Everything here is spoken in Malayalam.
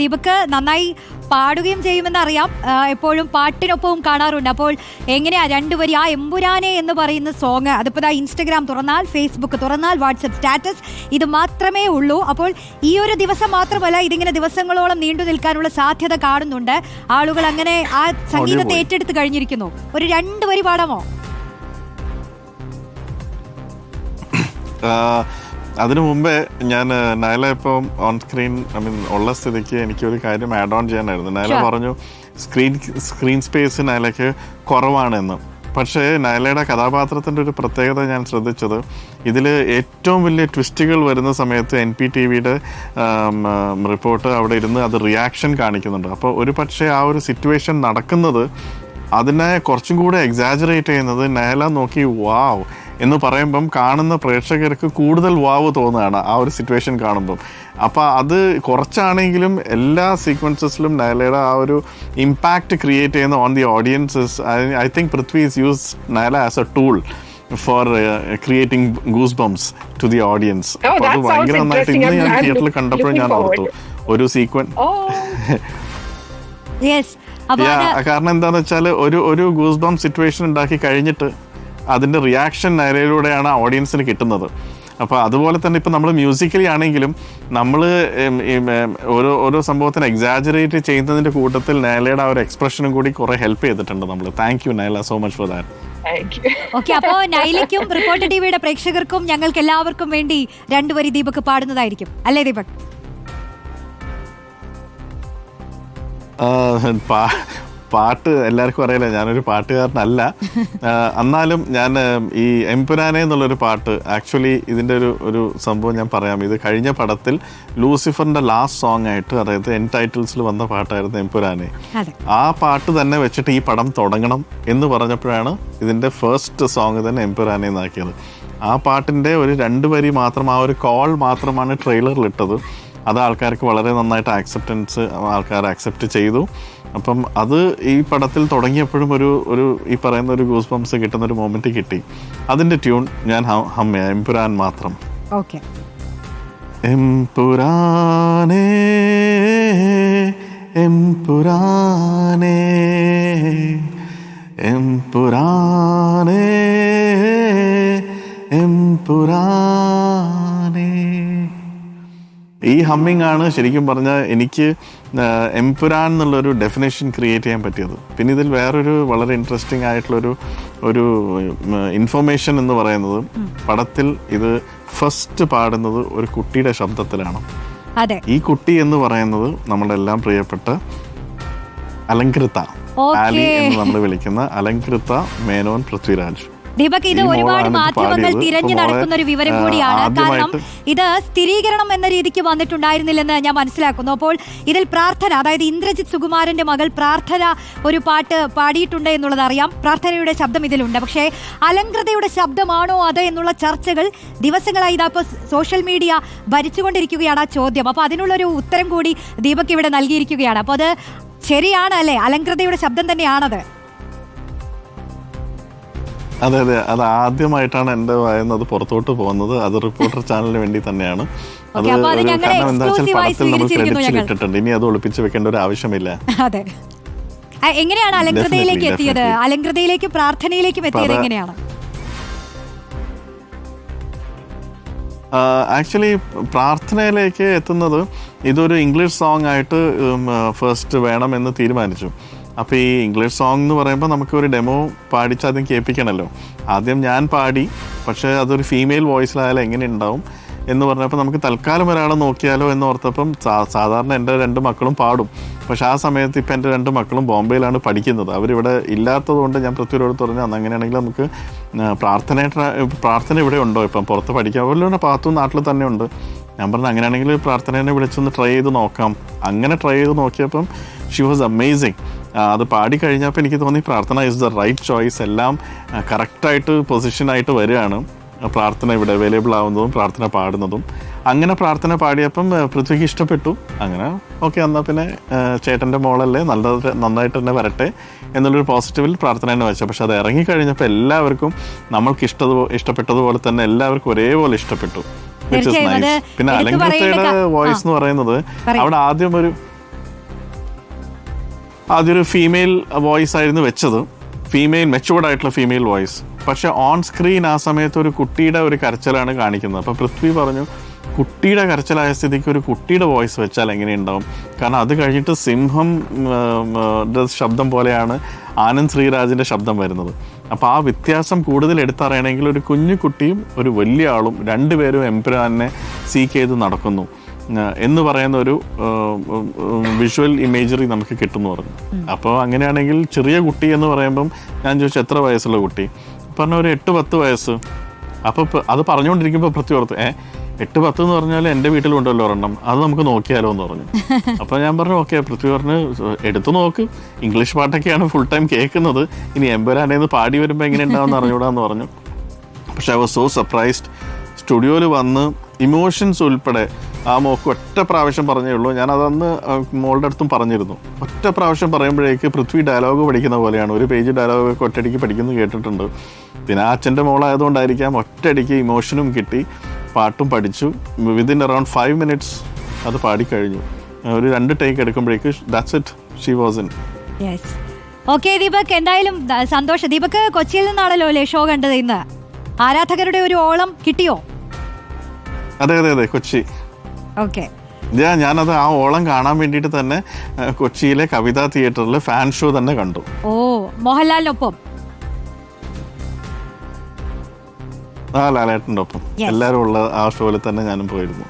ദീപക് നന്നായി പാടുകയും ചെയ്യുമെന്ന് അറിയാം, എപ്പോഴും പാട്ടിനൊപ്പവും കാണാറുണ്ട്. അപ്പോൾ എങ്ങനെയാ രണ്ടുപേരി ആ എമ്പുരാനെ എന്ന് പറയുന്ന സോങ്, അതിപ്പോൾ ഇൻസ്റ്റഗ്രാം തുറന്നാൽ, ഫേസ്ബുക്ക് തുറന്നാൽ, വാട്സപ്പ് സ്റ്റാറ്റസ് ഇത് മാത്രമേ ഉള്ളൂ. അപ്പോൾ ഈ ഒരു ദിവസം മാത്രമല്ല, ഇതിങ്ങനെ ദിവസങ്ങളോളം നീണ്ടു നിൽക്കാനുള്ള സാധ്യത കാണുന്നുണ്ട്. ആളുകൾ അങ്ങനെ ആ സംഗീതത്തെ ഏറ്റെടുത്ത് കഴിഞ്ഞിരിക്കുന്നു. ഒരു 2 വരി പാടാമോ? അതിനു മുമ്പേ ഞാൻ നയല ഇപ്പം ഓൺ സ്ക്രീൻ ഉള്ള സ്ഥിതിക്ക് എനിക്കൊരു കാര്യം ആഡ് ഓൺ ചെയ്യാനായിരുന്നു. നയല പറഞ്ഞു സ്ക്രീൻ സ്പേസ് നയലയ്ക്ക് കുറവാണെന്ന്. പക്ഷേ നയലയുടെ കഥാപാത്രത്തിൻ്റെ ഒരു പ്രത്യേകത ഞാൻ ശ്രദ്ധിച്ചത്, ഇതിൽ ഏറ്റവും വലിയ ട്വിസ്റ്റുകൾ വരുന്ന സമയത്ത് NPTVയുടെ റിപ്പോർട്ട് അവിടെ ഇരുന്ന് അത് റിയാക്ഷൻ കാണിക്കുന്നുണ്ട്. അപ്പോൾ ഒരു പക്ഷേ ആ ഒരു സിറ്റുവേഷൻ നടക്കുന്നത് അതിനെ കുറച്ചും കൂടെ എക്സാജറേറ്റ് ചെയ്യുന്നത് നയല നോക്കി വാവ് എന്ന് പറയുമ്പം കാണുന്ന പ്രേക്ഷകർക്ക് കൂടുതൽ വാവ് തോന്നുകയാണ് ആ ഒരു സിറ്റുവേഷൻ കാണുമ്പം. അപ്പോൾ അത് കുറച്ചാണെങ്കിലും എല്ലാ സീക്വൻസസിലും നയലയുടെ ആ ഒരു ഇമ്പാക്റ്റ് ക്രിയേറ്റ് ചെയ്യുന്ന on the audiences. I think Prithvi is use Nyla as a tool for creating goose bumps to the audience. അപ്പോൾ അത് ഭയങ്കര നന്നായിട്ട് ഇന്ന് ഞാൻ തിയേറ്ററിൽ കണ്ടപ്പോഴും ഞാൻ ഓർത്തു ഒരു കാരണം എന്താണെന്ന് വെച്ചാൽ ഒരു ഗൂസ് ബം സിറ്റുവേഷൻ ഉണ്ടാക്കി കഴിഞ്ഞിട്ട് അതിൻ്റെ റിയാക്ഷൻ നയലയിലൂടെയാണ് ഓഡിയൻസിന് കിട്ടുന്നത്. അപ്പോൾ അതുപോലെ തന്നെ ഇപ്പം നമ്മൾ മ്യൂസിക്കലി ആണെങ്കിലും നമ്മൾ ഓരോ സംഭവത്തിന് എക്സാജറേറ്റ് ചെയ്യുന്നതിൻ്റെ കൂട്ടത്തിൽ നയലയുടെ ആ ഒരു എക്സ്പ്രഷനും കൂടി കുറേ ഹെൽപ്പ് ചെയ്തിട്ടുണ്ട് നമ്മൾ. Thank you Nyla so much for that. Okay, അപ്പോൾ നയലയ്ക്കും റിപ്പോർട്ടർ ടിവിയുടെ പ്രേക്ഷകർക്കും ഞങ്ങൾക്ക് എല്ലാവർക്കും വേണ്ടി 2 വരി ദീപക് പാടുന്നതായിരിക്കും അല്ലേ ദീപക്? പാട്ട് എല്ലാവർക്കും അറിയില്ല, ഞാനൊരു പാട്ടുകാരനല്ല. എന്നാലും ഞാൻ ഈ എംപുരാനെ എന്നുള്ളൊരു പാട്ട്, ആക്ച്വലി ഇതിൻ്റെ ഒരു സംഭവം ഞാൻ പറയാം. ഇത് കഴിഞ്ഞ പടത്തിൽ ലൂസിഫറിൻ്റെ ലാസ്റ്റ് സോങ് ആയിട്ട്, അതായത് എൻ ടൈറ്റിൽസിൽ വന്ന പാട്ടായിരുന്നു എംപുരാനെ. ആ പാട്ട് തന്നെ വെച്ചിട്ട് ഈ പടം തുടങ്ങണം എന്ന് പറഞ്ഞപ്പോഴാണ് ഇതിൻ്റെ ഫസ്റ്റ് സോങ് തന്നെ എംപുരാനെ എന്നാക്കിയത്. ആ പാട്ടിൻ്റെ ഒരു 2 വരി മാത്രം, ആ ഒരു കോൾ മാത്രമാണ് ട്രെയിലറിലിട്ടത്. അത് ആൾക്കാർക്ക് വളരെ നന്നായിട്ട് ആൾക്കാർ അക്സെപ്റ്റ് ചെയ്തു. അപ്പം അത് ഈ പടത്തിൽ തുടങ്ങിയപ്പോഴും ഒരു ഈ പറയുന്ന ഒരു ഗൂസ് ബംസ് കിട്ടുന്ന ഒരു മൊമെന്റ് കിട്ടി. അതിന്റെ ട്യൂൺ ഞാൻ എംപുരാൻ മാത്രം. ഓക്കെ. എംപുരാനേ എംപുരാനേ എംപുരാനേ എംപുരാനേ. ഈ ഹമ്മിങ് ആണ് ശരിക്കും പറഞ്ഞാൽ എനിക്ക് എംപുരാൻ എന്നുള്ളൊരു ഡെഫിനേഷൻ ക്രിയേറ്റ് ചെയ്യാൻ പറ്റിയത്. പിന്നെ ഇതിൽ വേറൊരു വളരെ ഇൻട്രസ്റ്റിംഗ് ആയിട്ടുള്ളൊരു ഇൻഫർമേഷൻ എന്ന് പറയുന്നത്, പടത്തിൽ ഇത് ഫസ്റ്റ് പാടുന്നത് ഒരു കുട്ടിയുടെ ശബ്ദത്തിലാണ്. ഈ കുട്ടി എന്ന് പറയുന്നത് നമ്മുടെ എല്ലാം പ്രിയപ്പെട്ട അലങ്കൃത, ആലി എന്ന് നമ്മൾ വിളിക്കുന്ന അലങ്കൃത മേനോൻ പൃഥ്വിരാജ്. ദീപക്, ഇത് ഒരുപാട് മാധ്യമങ്ങൾ തിരഞ്ഞു നടക്കുന്ന ഒരു വിവരം കൂടിയാണ്. കാരണം ഇത് സ്ഥിരീകരണം എന്ന രീതിക്ക് വന്നിട്ടുണ്ടായിരുന്നില്ലെന്ന് ഞാൻ മനസ്സിലാക്കുന്നു. അപ്പോൾ ഇതിൽ പ്രാർത്ഥന, അതായത് ഇന്ദ്രജിത് സുകുമാരന്റെ മകൾ പ്രാർത്ഥന ഒരു പാട്ട് പാടിയിട്ടുണ്ട് എന്നുള്ളത് അറിയാം. പ്രാർത്ഥനയുടെ ശബ്ദം ഇതിലുണ്ട്. പക്ഷേ അലങ്കൃതയുടെ ശബ്ദമാണോ അത് എന്നുള്ള ചർച്ചകൾ ദിവസങ്ങളായി ഇതാപ്പോൾ സോഷ്യൽ മീഡിയ ഭരിച്ചുകൊണ്ടിരിക്കുകയാണ് ആ ചോദ്യം. അപ്പോൾ അതിനുള്ളൊരു ഉത്തരം കൂടി ദീപക് ഇവിടെ നൽകിയിരിക്കുകയാണ്. അപ്പോൾ അത് ശരിയാണ് അല്ലേ? അലങ്കൃതയുടെ ശബ്ദം തന്നെയാണത്? അതെ, അത് ആദ്യമായിട്ടാണ് എൻ്റെ വായന്നത് പുറത്തോട്ട് പോകുന്നത്. അത് റിപ്പോർട്ടർ ചാനലിന് വേണ്ടി തന്നെയാണ്. അത് കാരണം എന്താ വെച്ചാൽ പടത്തിൽ നമ്മൾ ക്രെഡിറ്റ്സിൽ ഇട്ടിട്ടുണ്ട്. ഇനി അത് ഒളിപ്പിച്ച് വെക്കേണ്ട ഒരു ആവശ്യമില്ല. അതെ. എങ്ങനെയാണ് അലങ്കൃതയിലേക്ക് എത്തിയത്? അലങ്കൃതയിലേക്കും പ്രാർത്ഥനയിലേക്കും എത്തിയത് എങ്ങനെയാണ്? ആക്ച്വലി പ്രാർത്ഥനയിലേക്ക് എത്തുന്നത് ഇതൊരു ഇംഗ്ലീഷ് സോങ് ആയിട്ട് ഫസ്റ്റ് വേണമെന്ന് തീരുമാനിച്ചു. അപ്പോൾ ഈ ഇംഗ്ലീഷ് സോങ് എന്ന് പറയുമ്പോൾ നമുക്ക് ഒരു ഡെമോ പാടിച്ച് ആദ്യം കേൾപ്പിക്കണമല്ലോ. ആദ്യം ഞാൻ പാടി, പക്ഷേ അതൊരു ഫീമെയിൽ വോയിസിലായാലും എങ്ങനെ ഉണ്ടാവും എന്ന് പറഞ്ഞപ്പോൾ നമുക്ക് തൽക്കാലം ഒരാളെ നോക്കിയാലോ എന്ന് ഓർത്തപ്പം സാധാരണ എൻ്റെ 2 മക്കളും പാടും. പക്ഷേ ആ സമയത്ത് ഇപ്പം എൻ്റെ 2 മക്കളും ബോംബെയിലാണ് പഠിക്കുന്നത്. അവരിവിടെ ഇല്ലാത്തതുകൊണ്ട് ഞാൻ പൃഥ്വിയോട് പറഞ്ഞു, അങ്ങനെയാണെങ്കിൽ നമുക്ക് പ്രാർത്ഥന ഇവിടെ ഉണ്ടോ, ഇപ്പം പുറത്ത് പഠിക്കാൻ പോലും പാത്തു നാട്ടിൽ തന്നെ ഉണ്ട്. ഞാൻ പറഞ്ഞു അങ്ങനെയാണെങ്കിൽ പ്രാർത്ഥനേനെ വിളിച്ചൊന്ന് ട്രൈ ചെയ്ത് നോക്കാം. അങ്ങനെ ട്രൈ ചെയ്ത് നോക്കിയപ്പം ഷി വാസ് അമേസിങ്. അത് പാടി കഴിഞ്ഞപ്പോൾ എനിക്ക് തോന്നി പ്രാർത്ഥന ഇസ് ദ റൈറ്റ് ചോയ്സ്. എല്ലാം കറക്റ്റായിട്ട് പൊസിഷനായിട്ട് വരികയാണ്. പ്രാർത്ഥന ഇവിടെ അവൈലബിൾ ആവുന്നതും പ്രാർത്ഥന പാടുന്നതും. അങ്ങനെ പ്രാർത്ഥന പാടിയപ്പം പൃഥ്വിക്ക് ഇഷ്ടപ്പെട്ടു. അങ്ങനെ ഓക്കെ, എന്നാൽ പിന്നെ ചേട്ടൻ്റെ മോളല്ലേ, നന്നായിട്ട് തന്നെ വരട്ടെ എന്നുള്ളൊരു പോസിറ്റീവിൽ പ്രാർത്ഥന തന്നെ വെച്ചു. പക്ഷെ അത് ഇറങ്ങിക്കഴിഞ്ഞപ്പോൾ എല്ലാവർക്കും നമ്മൾക്ക് ഇഷ്ടപ്പെട്ടതുപോലെ തന്നെ എല്ലാവർക്കും ഒരേപോലെ ഇഷ്ടപ്പെട്ടു. പിന്നെ അലങ്കൃതയുടെ വോയിസ് എന്ന് പറയുന്നത് അവിടെ ആദ്യം അതൊരു ഫീമെയിൽ വോയിസ് ആയിരുന്നു വെച്ചത്, ഫീമെയിൽ മെച്ചുവേർഡ് ആയിട്ടുള്ള ഫീമെയിൽ വോയിസ്. പക്ഷെ ഓൺ സ്ക്രീൻ ആ സമയത്ത് ഒരു കുട്ടിയുടെ ഒരു കരച്ചിലാണ് കാണിക്കുന്നത്. അപ്പോൾ പൃഥ്വി പറഞ്ഞു കുട്ടിയുടെ കരച്ചിലായ സ്ഥിതിക്ക് ഒരു കുട്ടിയുടെ വോയിസ് വെച്ചാൽ എങ്ങനെയുണ്ടാവും, കാരണം അത് കഴിഞ്ഞിട്ട് സിംഹം ശബ്ദം പോലെയാണ് ആനന്ദ് ശ്രീരാജിൻ്റെ ശബ്ദം വരുന്നത്. അപ്പോൾ ആ വ്യത്യാസം കൂടുതൽ എടുത്തറിയണമെങ്കിൽ ഒരു കുഞ്ഞു കുട്ടിയും ഒരു വലിയ ആളും രണ്ടുപേരും എംപുരാനെ സീക്ക് ചെയ്ത് നടക്കുന്നു എന്ന് പറയുന്ന ഒരു വിഷ്വൽ ഇമേജറി നമുക്ക് കിട്ടുമെന്ന് പറഞ്ഞു. അപ്പോൾ അങ്ങനെയാണെങ്കിൽ ചെറിയ കുട്ടി എന്ന് പറയുമ്പം ഞാൻ ചോദിച്ചു എത്ര വയസ്സുള്ള കുട്ടി, പറഞ്ഞ ഒരു 8-10 വയസ്സ്. അപ്പോൾ അത് പറഞ്ഞുകൊണ്ടിരിക്കുമ്പോൾ പൃഥ്വി ഓർത്ത് 8-10 എന്ന് പറഞ്ഞാൽ എൻ്റെ വീട്ടിലുണ്ടല്ലോ ഒരെണ്ണം, അത് നമുക്ക് നോക്കിയാലോ എന്ന് പറഞ്ഞു. അപ്പോൾ ഞാൻ പറഞ്ഞു ഓക്കെ. പൃഥ്വി പറഞ്ഞ് എടുത്തു നോക്ക്, ഇംഗ്ലീഷ് പാട്ടൊക്കെയാണ് ഫുൾ ടൈം കേൾക്കുന്നത്, ഇനി എംപുരാനേന്ന് പാടി വരുമ്പോൾ എങ്ങനെ ഉണ്ടാവുമെന്ന് അറിഞ്ഞൂടാന്ന് പറഞ്ഞു. പക്ഷെ ഐ വാസ് സോ സർപ്രൈസ്ഡ്. സ്റ്റുഡിയോയിൽ വന്ന് ഇമോഷൻസ് ഉൾപ്പെടെ ആ മോക്ക് ഒറ്റ പ്രാവശ്യം പറഞ്ഞേ ഉള്ളൂ. ഞാനതന്ന് മോളുടെ അടുത്തും പറഞ്ഞിരുന്നു. ഒറ്റ പ്രാവശ്യം പറയുമ്പോഴേക്ക് പൃഥ്വി ഡയലോഗ് പഠിക്കുന്ന പോലെയാണ്, ഒരു പേജ് ഡയലോഗൊക്കെ ഒറ്റയടിക്ക് പഠിക്കുന്നത് കേട്ടിട്ടുണ്ട്. പിന്നെ ആ അച്ഛൻ്റെ മോളായതുകൊണ്ടായിരിക്കാം ഒറ്റയടിക്ക് ഇമോഷനും കിട്ടി, പാട്ടും പഠിച്ചു. വിതിൻ അറൌണ്ട് 5 minutes അത് പാടിക്കഴിഞ്ഞു. ഒരു 2 ടേക്ക് എടുക്കുമ്പോഴേക്ക് that's it, she was in. Okay Deepak, എന്തായാലും സന്തോഷം. ദീപക് കൊച്ചിയിൽ നിന്നാണല്ലോ അല്ലേ ഷോ കണ്ടത് ഇന്ന്? ആരാധകരുടെ ഒരു ഓളം കിട്ടിയോ? അതെ അതെ അതെ, കൊച്ചി. ഓക്കെ. ഞാനത് ആ ഓളം കാണാൻ വേണ്ടിയിട്ട് തന്നെ കൊച്ചിയിലെ കവിതാ തിയേറ്ററിൽ ഫാൻ ഷോ തന്നെ കണ്ടു. ഓ, മോഹൻലാലിനൊപ്പം? ആ, ലാലേട്ടൻ്റെ ഒപ്പം എല്ലാവരും ഉള്ള ആ ഷോയിൽ തന്നെ ഞാനും പോയിരുന്നു.